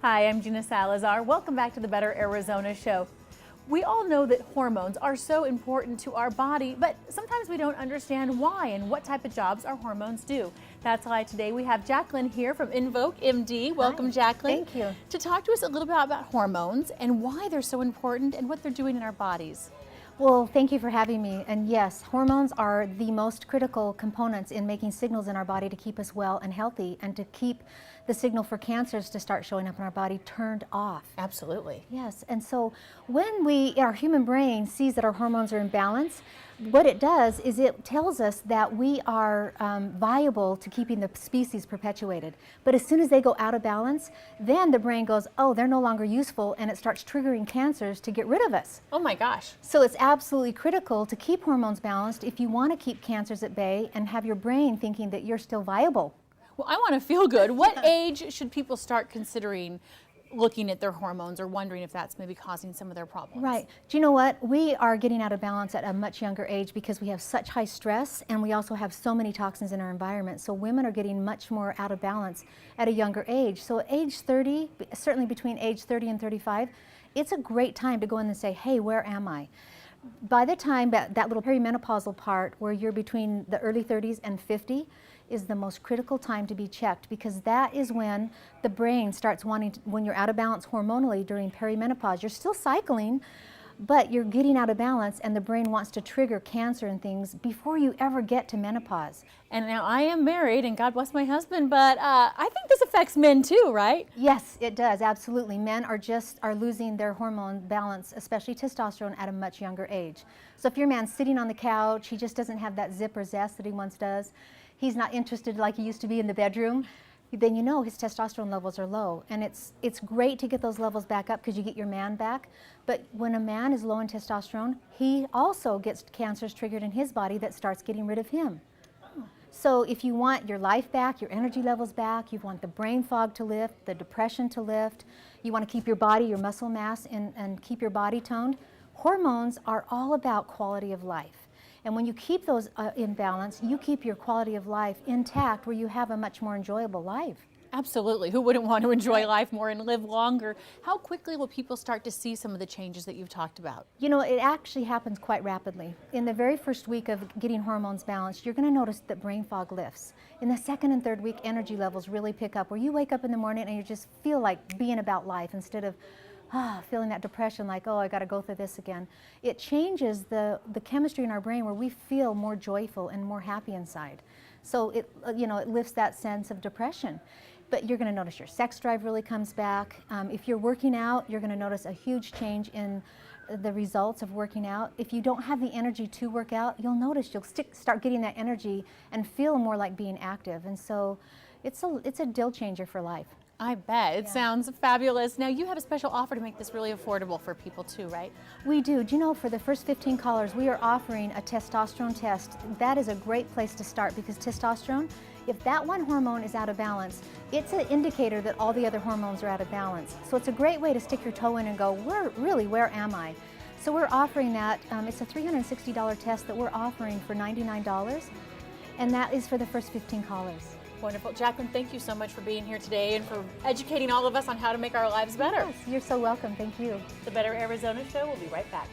Hi, I'm Gina Salazar. Welcome back to the Better Arizona Show. We all know that hormones are so important to our body, but sometimes we don't understand why and what type of jobs our hormones do. That's why today we have Jacqueline here from EnVoque MD. Welcome, Hi. Jacqueline. Thank you. To talk to us a little bit about hormones and why they're so important and what they're doing in our bodies. Well, thank you for having me. And yes, hormones are the most critical components in making signals in our body to keep us well and healthy and to keep the signal for cancers to start showing up in our body turned off. Absolutely. Yes, and so when our human brain sees that our hormones are in balance, what it does is it tells us that we are viable to keeping the species perpetuated. But as soon as they go out of balance, then the brain goes, oh, they're no longer useful, and it starts triggering cancers to get rid of us. Oh my gosh. So it's absolutely critical to keep hormones balanced if you want to keep cancers at bay and have your brain thinking that you're still viable. Well, I want to feel good. What age should people start considering looking at their hormones or wondering if that's maybe causing some of their problems? Right. Do you know what? We are getting out of balance at a much younger age because we have such high stress and we also have so many toxins in our environment. So women are getting much more out of balance at a younger age. So at age 30, certainly between age 30 and 35, it's a great time to go in and say, hey, where am I? By the time that little perimenopausal part where you're between the early 30s and 50 is the most critical time to be checked, because that is when the brain starts wanting to, when you're out of balance hormonally during perimenopause. You're still cycling, but you're getting out of balance and the brain wants to trigger cancer and things before you ever get to menopause. And now I am married, and God bless my husband, but I think this affects men too, right? Yes, it does, absolutely. Men are losing their hormone balance, especially testosterone, at a much younger age. So if your man's sitting on the couch, he just doesn't have that zip or zest that he once does, he's not interested like he used to be in the bedroom, then you know his testosterone levels are low. And it's great to get those levels back up because you get your man back. But when a man is low in testosterone, he also gets cancers triggered in his body that starts getting rid of him. So if you want your life back, your energy levels back, you want the brain fog to lift, the depression to lift, you want to keep your body, your muscle mass, and keep your body toned, hormones are all about quality of life. And when you keep those in balance, you keep your quality of life intact where you have a much more enjoyable life. Absolutely. Who wouldn't want to enjoy life more and live longer? How quickly will people start to see some of the changes that you've talked about? You know, it actually happens quite rapidly. In the very first week of getting hormones balanced, you're going to notice that brain fog lifts. In the second and third week, energy levels really pick up, where you wake up in the morning and you just feel like being about life instead of feeling that depression, like, oh, I got to go through this again. It changes the chemistry in our brain where we feel more joyful and more happy inside. So it lifts that sense of depression. But you're going to notice your sex drive really comes back. If you're working out, you're going to notice a huge change in the results of working out. If you don't have the energy to work out, you'll notice you'll start getting that energy and feel more like being active. And so it's a deal changer for life. I bet. It sounds fabulous. Now, you have a special offer to make this really affordable for people too, right? We do. Do you know, for the first 15 callers, we are offering a testosterone test. That is a great place to start, because testosterone, if that one hormone is out of balance, it's an indicator that all the other hormones are out of balance. So it's a great way to stick your toe in and go, where am I? So we're offering that. It's a $360 test that we're offering for $99, and that is for the first 15 callers. Wonderful. Jacqueline, thank you so much for being here today and for educating all of us on how to make our lives better. Yes, you're so welcome. Thank you. The Better Arizona Show will be right back.